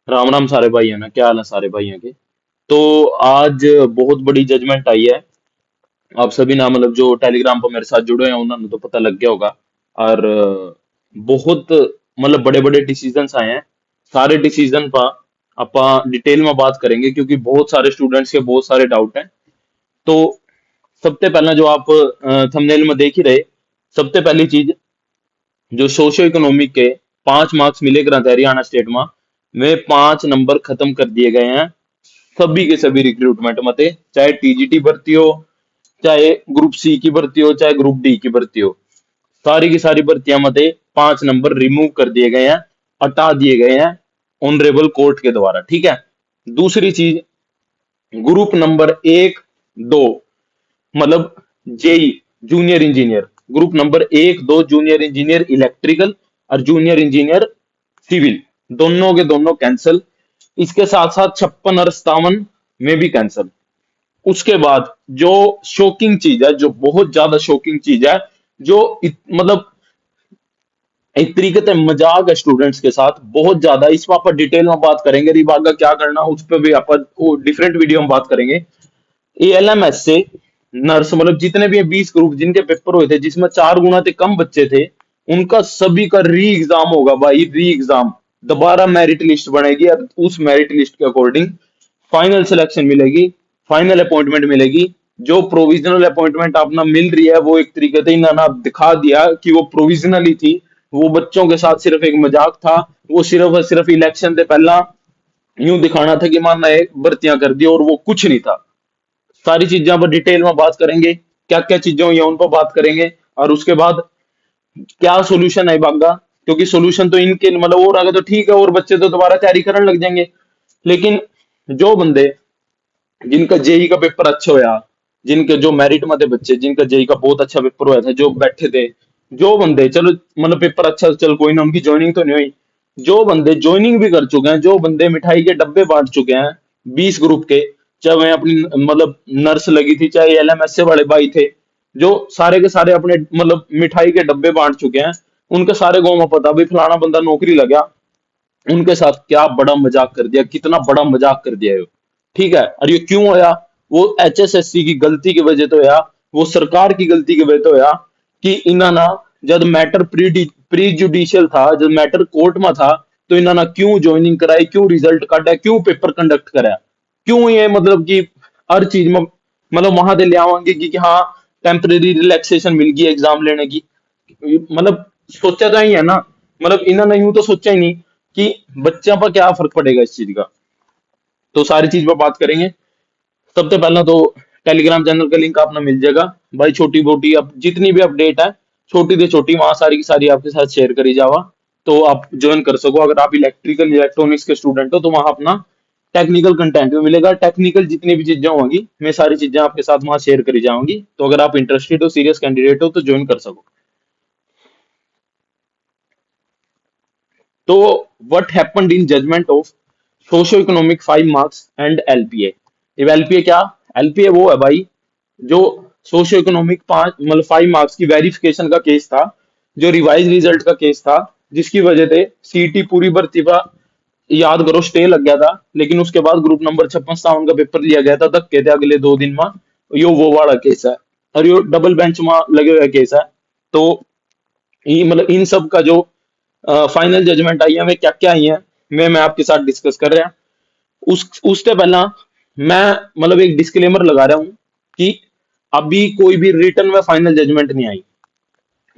राम राम सारे भाई है ना, क्या हाल है सारे भाइयों के। तो आज बहुत बड़ी जजमेंट आई है। आप सभी ना मतलब जो टेलीग्राम पर मेरे साथ जुड़े हैं उन्होंने तो पता लग गया होगा। और बहुत मतलब बड़े बड़े डिसीजंस आए हैं। सारे डिसीजन पर ਆਪਾਂ डिटेल में बात करेंगे क्योंकि बहुत सारे स्टूडेंट्स के बहुत सारे डाउट हैं। तो सबसे पहला जो आप थंबनेल में देख ही रहे, सबसे पहली चीज जो सोशियो इकोनॉमिक के 5 मार्क्स मिले ग्रंथ हरियाणा स्टेट में 5 नंबर खत्म कर दिए गए हैं। सभी के सभी रिक्रूटमेंट मते, चाहे टीजीटी भर्ती हो, चाहे ग्रुप सी की भर्ती हो, चाहे ग्रुप डी की भर्ती हो, सारी की सारी भर्तियां मते 5 नंबर रिमूव कर दिए गए हैं, हटा दिए गए हैं ऑनरेबल कोर्ट के द्वारा। ठीक है। दूसरी चीज, ग्रुप नंबर 1, 2 मतलब JE junior engineer, group number 1, 2 junior engineer electrical और जूनियर इंजीनियर सिविल, दोनों के दोनों कैंसल। इसके साथ साथ 56 और 57 में भी कैंसल। उसके बाद जो शॉकिंग चीज है, जो बहुत ज्यादा शॉकिंग चीज है, जो मतलब एक तरीके से मजाक है स्टूडेंट्स के साथ बहुत ज्यादा। इस पर आप डिटेल में बात करेंगे, रिबाग का क्या करना उस पर भी आप डिफरेंट वीडियो में बात करेंगे। एएलएमएस से नर्स मतलब जितने भी 20 ग्रुप जिनके पेपर हुए थे जिसमें 4 गुना से कम बच्चे थे, उनका सभी का री एग्जाम होगा भाई, री एग्जाम। दोबारा मेरिट लिस्ट बनेगी और उस मेरिट लिस्ट के अकॉर्डिंग फाइनल सिलेक्शन मिलेगी, फाइनल अपॉइंटमेंट मिलेगी। जो प्रोविजनल अपॉइंटमेंट आपना मिल रही है वो एक तरीके से इन्होंने दिखा दिया कि वो प्रोविजनल ही थी। वो बच्चों के साथ सिर्फ एक मजाक था। वो सिर्फ और सिर्फ इलेक्शन से पहला यूं दिखाना था कि माना एक भर्तियां कर दी, और वो कुछ नहीं था। सारी चीजें पर डिटेल में बात करेंगे, क्या क्या चीजें हुई हैं उन पर बात करेंगे। और उसके बाद क्या सोल्यूशन है बागा, क्योंकि सोल्यूशन तो इनके मतलब और आगे तो ठीक है और बच्चे तो दोबारा तैयारी करने लग जाएंगे। लेकिन जो बंदे जिनका जेई का पेपर अच्छा होया, जिनके जो मेरिट में थे बच्चे, जिनका जेई का बहुत अच्छा पेपर हुआ था, जो बैठे थे, जो बंदे चलो मतलब पेपर अच्छा चल कोई ना, उनकी ज्वाइनिंग तो नहीं हुई। जो बंदे ज्वाइनिंग भी कर चुके हैं, जो बंदे मिठाई के डब्बे बांट चुके हैं 20 ग्रुप के, चाहे वह अपनी मतलब नर्स लगी थी, चाहे एलएमएस से वाले भाई थे, जो सारे के सारे अपने मतलब मिठाई के डब्बे बांट चुके हैं, उनके सारे गाँव में पता भी फलाना बंदा नौकरी लगा। उनके साथ क्या बड़ा मजाक कर दिया, कितना बड़ा मजाक कर दिया है वो। ठीक है। और ये क्यों होया? वो एचएसएससी की गलती की वजह तो होया, वो सरकार की गलती की वजह तो होया कि इन्होंने जब मैटर प्री जुडिशियल था, जब मैटर कोर्ट में था, तो इन्होंने क्यों ज्वाइनिंग कराई, क्यों रिजल्ट काटा, क्यों पेपर कंडक्ट कराया, क्यों ये मतलब कि हर चीज में मतलब वहां से ले आवांगे कि हाँ टेम्परेरी रिलैक्सेशन मिल गई एग्जाम लेने की। मतलब सोचा तो ही है ना, मतलब इन्होंने यूं तो सोचा ही नहीं कि बच्चों पर क्या फर्क पड़ेगा इस चीज का। तो सारी चीज पर बात करेंगे। सबसे पहला तो टेलीग्राम चैनल का लिंक आपने मिल जाएगा भाई। छोटी मोटी अब जितनी भी अपडेट है, छोटी से छोटी, वहां सारी की सारी आपके साथ शेयर करी जावा, तो आप ज्वाइन कर सको। अगर आप इलेक्ट्रिकल इलेक्ट्रॉनिक्स के स्टूडेंट हो तो वहां अपना टेक्निकल कंटेंट भी मिलेगा। टेक्निकल जितनी भी चीजें होंगी मैं सारी चीजें आपके साथ वहां शेयर करी जाऊंगी। तो अगर आप इंटरेस्टेड हो, सीरियस कैंडिडेट हो, तो ज्वाइन कर सको। तो what happened in judgement of socio economic 5 marks and LPA. अब एलपीए क्या? एलपीए वो है भाई जो सोशो इकोनॉमिक 5 मतलब 5 मार्क्स की वेरिफिकेशन का केस था, जो रिवाइज रिजल्ट का केस था, जिसकी वजह से सीटी पूरी भर्ती पर याद करो स्टे लग गया था। लेकिन उसके बाद ग्रुप नंबर 56 57 का पेपर लिया गया था धक्के थे अगले 2 दिन में। यो वो वाला केस है, और यो डबल बेंच में लगे हुए केस है। तो ये मतलब इन सब का जो फाइनल जजमेंट आई है वे क्या क्या आई है, मैं आपके साथ डिस्कस कर रहा। उस उससे पहला मैं मतलब एक डिस्क्लेमर लगा रहा हूं कि अभी कोई भी रिटर्न में फाइनल जजमेंट नहीं आई।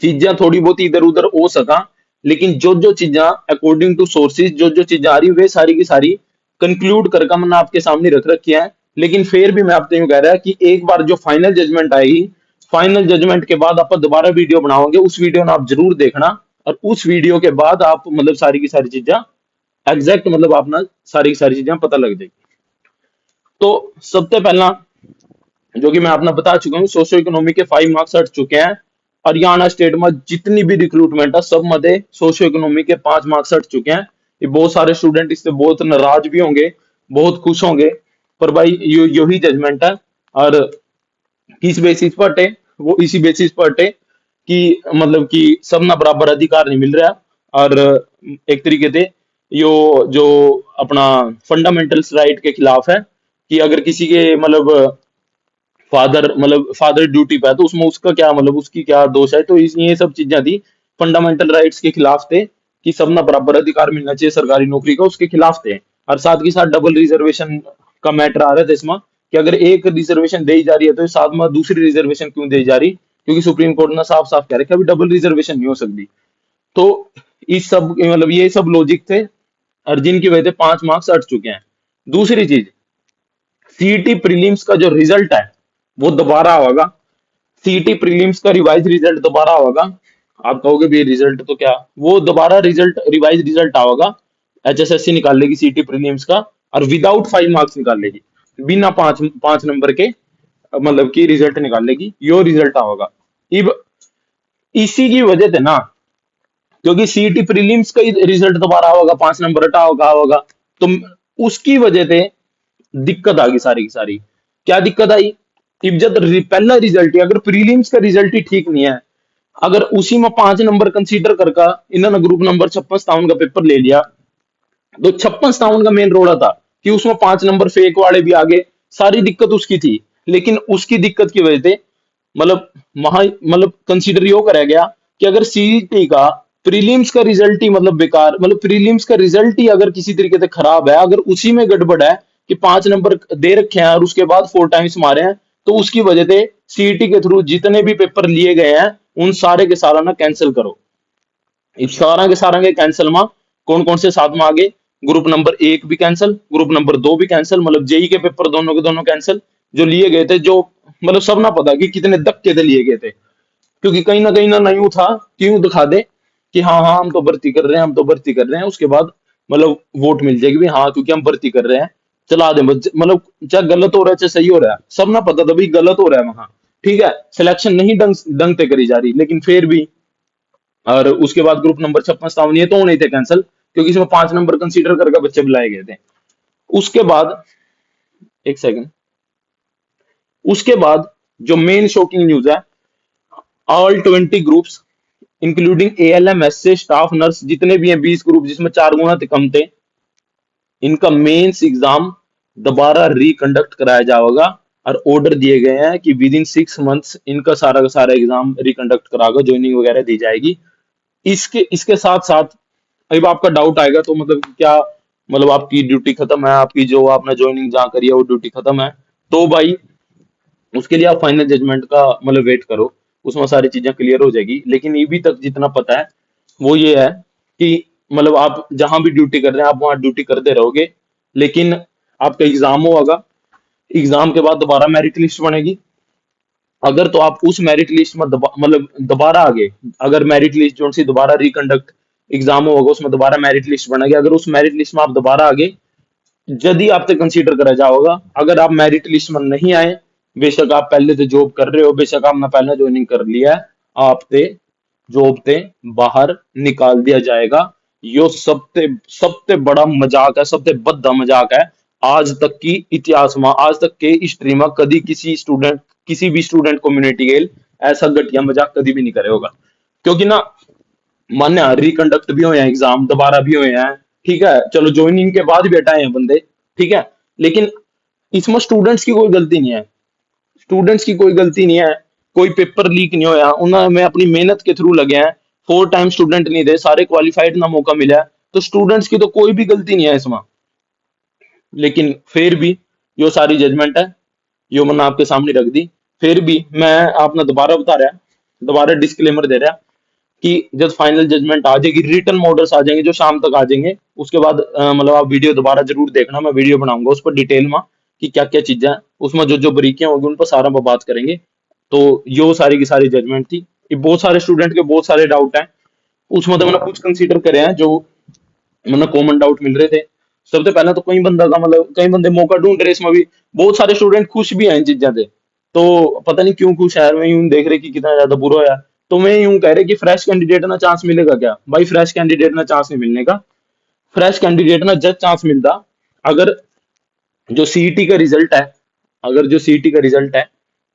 चीजें थोड़ी बहुत इधर उधर हो सका, लेकिन जो जो चीजें अकॉर्डिंग टू सोर्सेज जो जो चीजें आ रही वे सारी की सारी कंक्लूड करके मैंने आपके सामने रख रखी है। लेकिन फिर भी मैं आपसे यूं कह रहा कि एक बार जो फाइनल जजमेंट आएगी, फाइनल जजमेंट के बाद आप दोबारा वीडियो बनाओगे, उस वीडियो में आप जरूर देखना। और उस वीडियो के बाद आप मतलब सारी की सारी चीजें एग्जैक्ट मतलब अपना सारी की सारी चीजें पता लग जाएगी। तो सबसे पहला जो कि मैं अपना बता चुका हूँ, सोशो इकोनॉमी के 5 मार्क्स हट चुके हैं। हरियाणा स्टेट में जितनी भी रिक्रूटमेंट है सब मध्य सोशो इकोनॉमी के 5 मार्क्स हट चुके हैं। ये बहुत सारे स्टूडेंट इससे बहुत नाराज भी होंगे, बहुत खुश होंगे, पर भाई यही जजमेंट है। और किस बेसिस पर हटे? वो इसी बेसिस पर हटे कि मतलब कि सब ना बराबर अधिकार नहीं मिल रहा। और एक तरीके से यो जो अपना फंडामेंटल्स राइट के खिलाफ है, कि अगर किसी के मतलब फादर ड्यूटी पे है तो उसमें उसका क्या मतलब उसकी क्या दोष है, तो ये सब चीजें थी, फंडामेंटल राइट्स के खिलाफ थे, कि सबना बराबर अधिकार मिलना चाहिए सरकारी नौकरी का, उसके खिलाफ थे। और साथ ही साथ डबल रिजर्वेशन का मैटर आ रहा था इसमें, कि अगर एक रिजर्वेशन दी जा रही है तो साथ में दूसरी रिजर्वेशन क्यों दी जा रही, क्योंकि सुप्रीम कोर्ट ने साफ साफ कह रखा है अभी डबल रिजर्वेशन नहीं हो सकती। तो इस सब मतलब ये सब लॉजिक थे, और जिनकी वजह से 5 मार्क्स अट चुके हैं। दूसरी चीज, सीईटी प्रीलिम्स का जो रिजल्ट है वो दोबारा होगा। सीईटी प्रीलिम्स का रिवाइज रिजल्ट दोबारा होगा। आप कहोगे भी रिजल्ट तो क्या, वो दोबारा रिजल्ट रिवाइज रिजल्ट आएगा। एचएसएससी निकाल लेगी सीईटी प्रीलिम्स का, और विदाउट 5 मार्क्स निकाल लेगी, बिना पांच पांच नंबर के मतलब की रिजल्ट निकाल लेगी, यो रिजल्ट आएगा। इब इसी की वजह से ना, क्योंकि सीईटी प्रीलिम्स का ही रिजल्ट दोबारा होगा, 5 नंबर हटा होगा, तो उसकी वजह से दिक्कत आ गई सारी की सारी। क्या दिक्कत आई, कि जब पहला रिजल्ट ही अगर प्रीलिम्स का रिजल्ट ही ठीक नहीं है, अगर उसी में 5 नंबर कंसीडर करके इन्होंने ग्रुप नंबर 56-57 का पेपर ले लिया, तो 56-57 का मेन रोड़ा था कि उसमें 5 नंबर फेक वाले भी आ गए, सारी दिक्कत उसकी थी। लेकिन उसकी दिक्कत की वजह से मतलब वहां मतलब कंसीडर यो करा गया कि अगर सीईटी का प्रीलिम्स का रिजल्ट ही मतलब बेकार, मतलब प्रीलिम्स का रिजल्ट ही अगर किसी तरीके से खराब है, अगर उसी में गड़बड़ है कि 5 नंबर दे रखे हैं और उसके बाद 4 टाइम्स मारे हैं, तो उसकी वजह से सीईटी के थ्रू जितने भी पेपर लिए गए हैं उन सारे के सारा ना कैंसिल करो। इस सारा के सारा के कैंसिल में कौन कौन से साथ में आगे, ग्रुप नंबर 1 भी कैंसिल, ग्रुप नंबर 2 भी कैंसिल, मतलब जेई के पेपर दोनों के दोनों कैंसिल, जो लिए गए थे, जो मतलब सब ना पता कि कितने धक्के से लिए गए थे। क्योंकि कहीं ना नहीं था कि यूं दिखा दे कि हाँ हाँ हम तो भर्ती कर रहे हैं, हम तो भर्ती कर रहे हैं, उसके बाद मतलब वोट मिल जाएगी भी हाँ क्योंकि हम भर्ती कर रहे हैं, चला दे मतलब चाहे गलत हो रहा है चाहे सही हो रहा है, सब ना पता था भाई गलत हो रहा है वहां। ठीक है, सिलेक्शन नहीं ढंग से करी जा रही, लेकिन फिर भी। और उसके बाद ग्रुप नंबर 56-57 ये तो होने थे कैंसिल, क्योंकि इसमें 5 नंबर कंसीडर करके बच्चे बुलाए गए थे। उसके बाद एक सेकंड, उसके बाद जो मेन शॉकिंग न्यूज है, all 20 groups including ALM SA staff nurse जितने भी हैं 20 ग्रुप जिसमें 4 गुना थे कम थे, इनका मेंस एग्जाम दोबारा रिकंडक्ट कराया जाएगा। और ऑर्डर दिए गए हैं कि विद इन 6 मंथ्स इनका सारा का सारा एग्जाम रिकंडक्ट कराकर ज्वाइनिंग वगैरह दी जाएगी। इसके इसके साथ साथ अब आपका डाउट आएगा तो मतलब क्या, मतलब आपकी ड्यूटी खत्म है, आपकी जो आपने ज्वाइनिंग जहाँ करी है वो ड्यूटी खत्म है, तो भाई उसके लिए आप फाइनल जजमेंट का मतलब वेट करो, उसमें सारी चीजें क्लियर हो जाएगी। लेकिन ये भी तक जितना पता है वो ये है कि मतलब आप जहां भी ड्यूटी कर रहे हैं आप वहां ड्यूटी करते रहोगे, लेकिन आपका एग्जाम होगा, एग्जाम के बाद दोबारा मेरिट लिस्ट बनेगी। अगर तो आप उस मेरिट लिस्ट में मतलब दोबारा आगे, अगर मेरिट लिस्ट जो सी दोबारा रिकंडक्ट एग्जाम होगा उसमें दोबारा मेरिट लिस्ट बनेगी, अगर उस मेरिट लिस्ट में आप दोबारा आगे, यदि आपसे कंसीडर करा जाएगा। अगर आप मेरिट लिस्ट में नहीं आए, बेशक आप पहले से जॉब कर रहे हो, बेशक आपने पहले ज्वाइनिंग कर लिया है, आपसे जॉब से बाहर निकाल दिया जाएगा। यो सबसे सबसे बड़ा मजाक है, सबसे बद्दा मजाक है आज तक की इतिहास में, आज तक के हिस्ट्री में कभी किसी भी स्टूडेंट कम्युनिटी के ऐसा घटिया मजाक कभी भी नहीं करे होगा। क्योंकि ना मान्य रिकंडक्ट भी हुए हैं एग्जाम, दोबारा भी हुए हैं, ठीक है, चलो ज्वाइनिंग के बाद भी हटाए हैं बंदे, ठीक है, लेकिन इसमें स्टूडेंट्स की कोई गलती नहीं है, स्टूडेंट्स की कोई गलती नहीं है, कोई पेपर लीक नहीं होया, उन्होंने अपनी मेहनत के थ्रू लगे हैं, 4 टाइम स्टूडेंट नहीं थे, सारे क्वालिफाइड ना मौका मिला है, तो स्टूडेंट्स की तो कोई भी गलती नहीं है इसमें। लेकिन फिर भी जो सारी जजमेंट है यो मैंने आपके सामने रख दी। फिर भी मैं आपने दोबारा बता रहा, दोबारा डिस्क्लेमर दे रहा कि जब फाइनल जजमेंट आ जाएगी, रिटर्न मॉडल्स आ जाएंगे जो शाम तक आ जाएंगे, उसके बाद मतलब आप वीडियो दोबारा जरूर देखना, मैं वीडियो बनाऊंगा उस पर डिटेल में कि क्या क्या चीजें हैं उसमें, जो जो बारीकियां होगी उन पर सारा हम बात करेंगे। तो यो सारी की सारी जजमेंट थी। ये बहुत सारे स्टूडेंट के बहुत सारे डाउट हैं, उसमें तो मैंने कुछ कंसीडर करे हैं जो मतलब कॉमन डाउट मिल रहे थे। सबसे पहले तो कई बंदा का मतलब कई बंदे मौका ढूंढ रहे इसमें भी, बहुत सारे स्टूडेंट खुश भी हैं इन चीजों से, तो पता नहीं क्यों खुश है, मैं यूं देख रहे कि कितना ज्यादा बुरा है। तो मैं यूं कह रहे कि फ्रेश कैंडिडेट ना चांस मिलेगा क्या, भाई फ्रेश कैंडिडेट ना चांस नहीं मिलने का। फ्रेश कैंडिडेट ना जब चांस मिलता अगर जो सीईटी का रिजल्ट है, अगर जो सीईटी का रिजल्ट है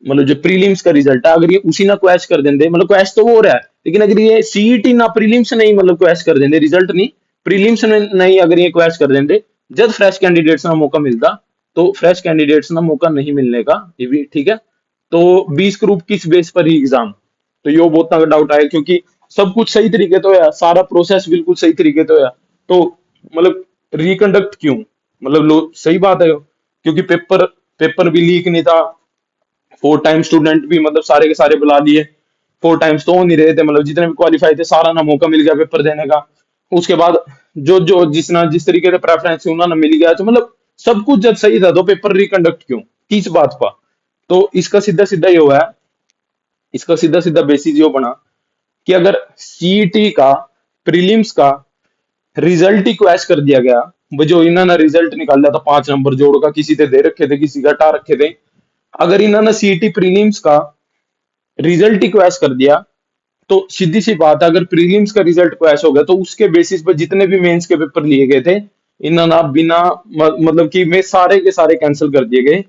मतलब जो प्रीलिम्स का रिजल्ट है, अगर ये उसी ना क्वैश कर देंगे, मतलब क्वैश तो वो हो रहा है, लेकिन अगर ये सीईटी ना प्रीलिम्स नहीं मतलब क्वैश कर देंगे, रिजल्ट नहीं, प्रीलिम्स ने नहीं अगर ये क्वैश कर देंगे, जब फ्रेश कैंडिडेट्स ना मौका मिलता, तो फ्रेश कैंडिडेट्स ना मौका नहीं मिलने का, ये भी ठीक है। तो 20 ग्रुप किस बेस पर ही एग्जाम, तो यो बहुत तगड़ा डाउट आया, क्योंकि सब कुछ सही तरीके तो है, सारा प्रोसेस बिल्कुल सही तरीके तो है, तो मतलब रिकंडक्ट क्यों, मतलब लो सही बात है, क्योंकि पेपर पेपर भी लीक नहीं था, 4 टाइम स्टूडेंट भी मतलब सारे के सारे बुला लिए, 4 टाइम्स तो हो नहीं रहे थे, मतलब जितने भी क्वालिफाई थे सारा ना मौका मिल गया पेपर देने का। उसके बाद जो जो जिस तरीके से प्रेफरेंस उन्होंने मिल गया, तो मतलब सब कुछ जब सही था तो पेपर रिकंडक्ट क्यों, किस बात पर। तो इसका सीधा सीधा ये हुआ है, इसका सीधा सीधा बेसिस ये बना कि अगर सीईटी का, प्रीलिम्स का रिजल्ट ही क्रैश कर दिया गया, वो जो इन्होंने रिजल्ट निकाला था 5 नंबर जोड़ का, किसी से दे रखे थे किसी का हटा रखे थे, अगर इन्होंने सीईटी प्रीलिम्स का रिजल्ट ही क्रैश कर दिया, तो सीधी सी बात है, अगर प्रीलिम्स का रिजल्ट क्रैश हो गया तो उसके बेसिस पर जितने भी मेंस के पेपर लिए गए थे, इन्होंने बिना मतलब कि में सारे के सारे कैंसिल कर दिए गए,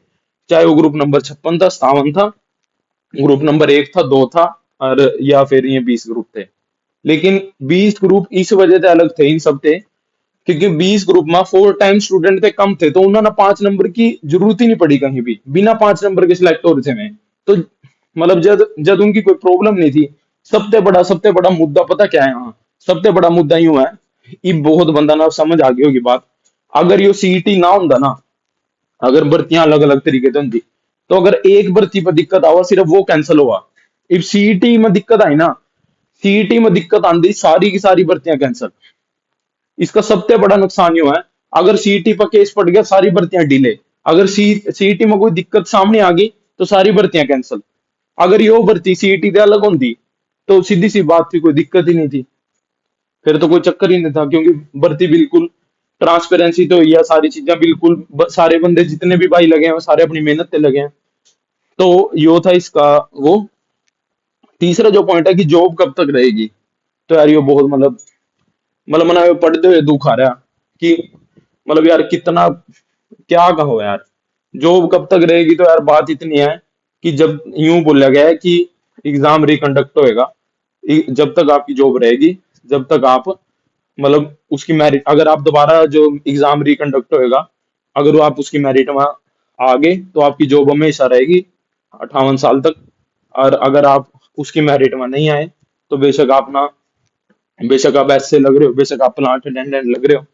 चाहे वो ग्रुप नंबर 56 था, 57 था, ग्रुप नंबर 1 था, 2 था, और या फिर ये 20 ग्रुप थे। लेकिन 20 ग्रुप इस वजह से अलग थे इन सब थे, क्योंकि 20 ग्रुप में 4 टाइम स्टूडेंट थे, कम थे, तो उन्होंने 5 नंबर की जरूरत ही नहीं पड़ी कहीं भी, बिना 5 नंबर के सिलेक्ट हो रहे थे मैं। तो मतलब जब जब उनकी कोई प्रॉब्लम नहीं थी। सबसे बड़ा मुद्दा पता क्या है यहाँ, सबसे बड़ा मुद्दा यूं है, ये बहुत बंदा ना समझ आ गई होगी बात, अगर ये सीईटी ना होता ना, अगर भर्तियां अलग अलग तरीके से होंगी, तो अगर एक भर्ती पर दिक्कत आवा सिर्फ वो कैंसिल हुआ, इफ सीईटी में दिक्कत आई ना, सीईटी में दिक्कत आंदी सारी की सारी भर्तियां कैंसिल। इसका सबसे बड़ा नुकसान यो है, अगर सीईटी पर केस पड़ गया सारी भर्तियां डिले, अगर सीईटी में कोई दिक्कत सामने आ गई तो सारी भर्तियां कैंसिल। अगर यो भर्ती सीईटी से अलग होती तो सीधी सी बात थी, कोई दिक्कत ही नहीं थी, फिर तो कोई चक्कर ही नहीं था, क्योंकि भर्ती बिल्कुल ट्रांसपेरेंसी तो या सारी चीजें बिल्कुल सारे बंदे जितने भी भाई लगे हैं वो सारे अपनी मेहनत पे लगे हैं। तो यो था इसका वो। तीसरा जो पॉइंट है कि जॉब कब तक रहेगी, तो यार ये बहुत मतलब मना पढ़ते हुए दुख आ रहा कि मतलब यार कितना क्या कहो यार, जॉब कब तक रहेगी, तो यार बात इतनी है कि जब यूं बोला गया है कि एग्जाम रिकंडक्ट होएगा, जब तक आपकी जॉब रहेगी, जब तक आप मतलब उसकी मेरिट, अगर आप दोबारा जो एग्जाम रिकंडक्ट होएगा, अगर वो आप उसकी मेरिट में आ गए तो आपकी जॉब हमेशा रहेगी 58 साल तक। और अगर आप उसकी मेरिट में नहीं आए, तो बेशक आप ऐसे लग रहे हो, बेशक आप प्लांट अटेंडेंट लग रहे हो,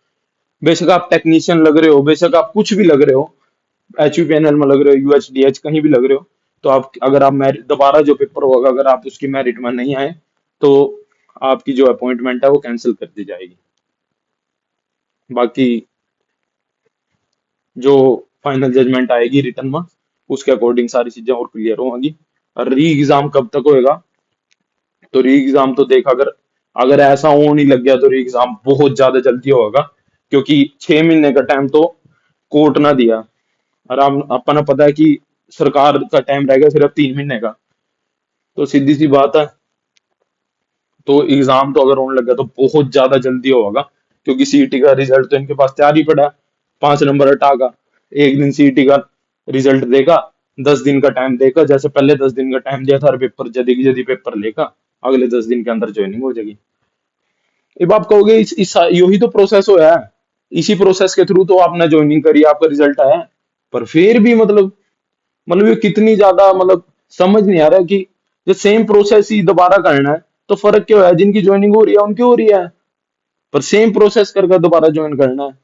बेशक आप टेक्नीशियन लग रहे हो, बेशक आप कुछ भी लग रहे हो, HUPNL में लग रहे हो, UHDH कहीं भी लग रहे हो, तो आप अगर आप मेरिट दोबारा जो पेपर होगा अगर आप उसकी मेरिट में नहीं आए, तो आपकी जो अपॉइंटमेंट है वो कैंसिल कर दी जाएगी। बाकी जो फाइनल जजमेंट आएगी रिटर्न में, उसके अकॉर्डिंग सारी चीजें और क्लियर होंगी। और री एग्जाम कब तक होएगा, तो री एग्जाम तो देख, अगर अगर ऐसा हो नहीं लग गया तो री एग्जाम बहुत ज्यादा जल्दी होगा, क्योंकि 6 महीने का टाइम तो कोर्ट ना दिया, और अपन पता है कि सरकार का टाइम रहेगा सिर्फ 3 महीने का, तो सीधी सी बात है, तो एग्जाम तो अगर होने लगा तो बहुत ज्यादा जल्दी होगा, क्योंकि सीईटी का रिजल्ट तो इनके पास तैयार ही पड़ा है, 5 नंबर हटा का, एक दिन सीईटी का रिजल्ट देगा, 10 दिन का टाइम देगा, जैसे पहले 10 दिन का टाइम दिया था, और पेपर जल्दी जल्दी पेपर लेगा, अगले 10 दिन के अंदर ज्वाइनिंग हो जाएगी। अब आप कहोगे इस यही तो प्रोसेस हो है, इसी प्रोसेस के थ्रू तो आपने ज्वाइनिंग करी, आपका रिजल्ट आया, पर फिर भी मतलब ये कितनी ज्यादा मतलब समझ नहीं आ रहा कि जो सेम प्रोसेस ही दोबारा करना है, तो फर्क क्या है, जिनकी ज्वाइनिंग हो रही है उनकी हो रही है, पर सेम प्रोसेस करके दोबारा ज्वाइन करना है,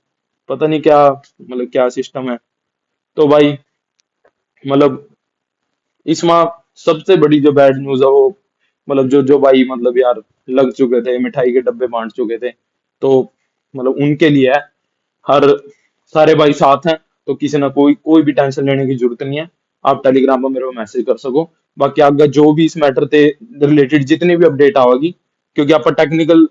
पता नहीं क्या मतलब क्या सिस्टम है। तो भाई मतलब इसमें सबसे बड़ी जो बैड न्यूज है वो, मतलब जो जो भाई मतलब यार लग चुके थे, मिठाई के डब्बे बांट चुके थे, तो मतलब उनके लिए है, हर सारे भाई साथ हैं, तो किसी ना कोई भी टेंशन लेने की जरूरत नहीं है, आप टेलीग्राम पर मेरे को मैसेज कर सको। बाकी आगे जो भी इस मैटर से रिलेटेड जितनी भी अपडेट आवेगी, क्योंकि आप टेक्निकल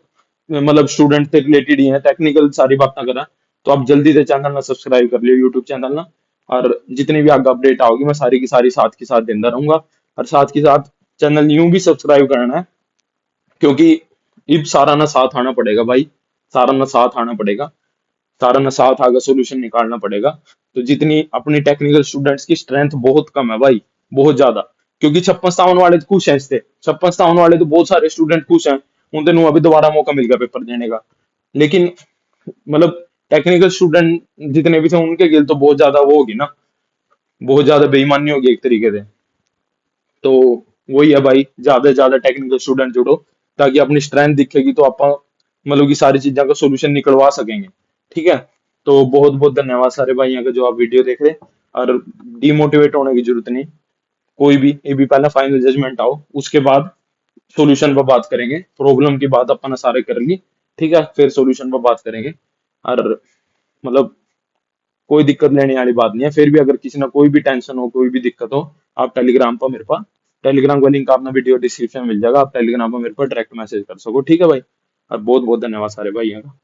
मतलब स्टूडेंट से रिलेटेड ही है, टेक्निकल सारी बातें करा, तो आप जल्दी से चैनल ना सब्सक्राइब कर लियो, यूट्यूब चैनल ना, और जितनी भी आगे अपडेट आओगी मैं सारी की सारी साथ के साथ देता रहूंगा। और साथ के साथ चैनल यूं भी सब्सक्राइब करना है, क्योंकि अब सारा ना साथ आना पड़ेगा भाई, सारा ना साथ आना पड़ेगा, सारा ना साथ आकर सोल्यूशन निकालना पड़ेगा। तो जितनी अपनी टेक्निकल स्टूडेंट्स की स्ट्रेंथ बहुत कम है भाई, बहुत ज्यादा, क्योंकि 56 57 वाले तो खुश हैं इससे, 56 57 वाले तो बहुत सारे स्टूडेंट खुश हैं, उन तेनों अभी दोबारा मौका मिल गया पेपर देने का। लेकिन मतलब टेक्निकल स्टूडेंट जितने भी थे उनके गिल तो बहुत ज्यादा वो होगी ना, बहुत ज्यादा बेईमानी होगी एक तरीके से। तो वही है भाई, ज्यादा से ज्यादा टेक्निकल स्टूडेंट जुड़ो, ताकि अपनी स्ट्रेंथ दिखेगी तो आप मतलब कि सारी चीजों का सोल्यूशन निकलवा सकेंगे। ठीक है। तो बहुत बहुत धन्यवाद सारे भाइयों का जो आप वीडियो देख रहे हैं। और डिमोटिवेट होने की जरूरत नहीं, कोई भी ये भी पहला फाइनल जजमेंट आओ, उसके बाद सॉल्यूशन पर बात करेंगे। प्रॉब्लम की बात अपन ने सारे कर ली, ठीक है, फिर सॉल्यूशन पर बात करेंगे। और मतलब कोई दिक्कत लेने वाली बात नहीं है। फिर भी अगर किसी ने कोई भी टेंशन हो, कोई भी दिक्कत हो, आप टेलीग्राम पर मेरे पास, टेलीग्राम का लिंक आपने वीडियो डिस्क्रिप्शन में मिल जाएगा, आप टेलीग्राम पर मेरे को डायरेक्ट मैसेज कर सको। ठीक है भाई। और बहुत बहुत धन्यवाद सारे भाइयों का।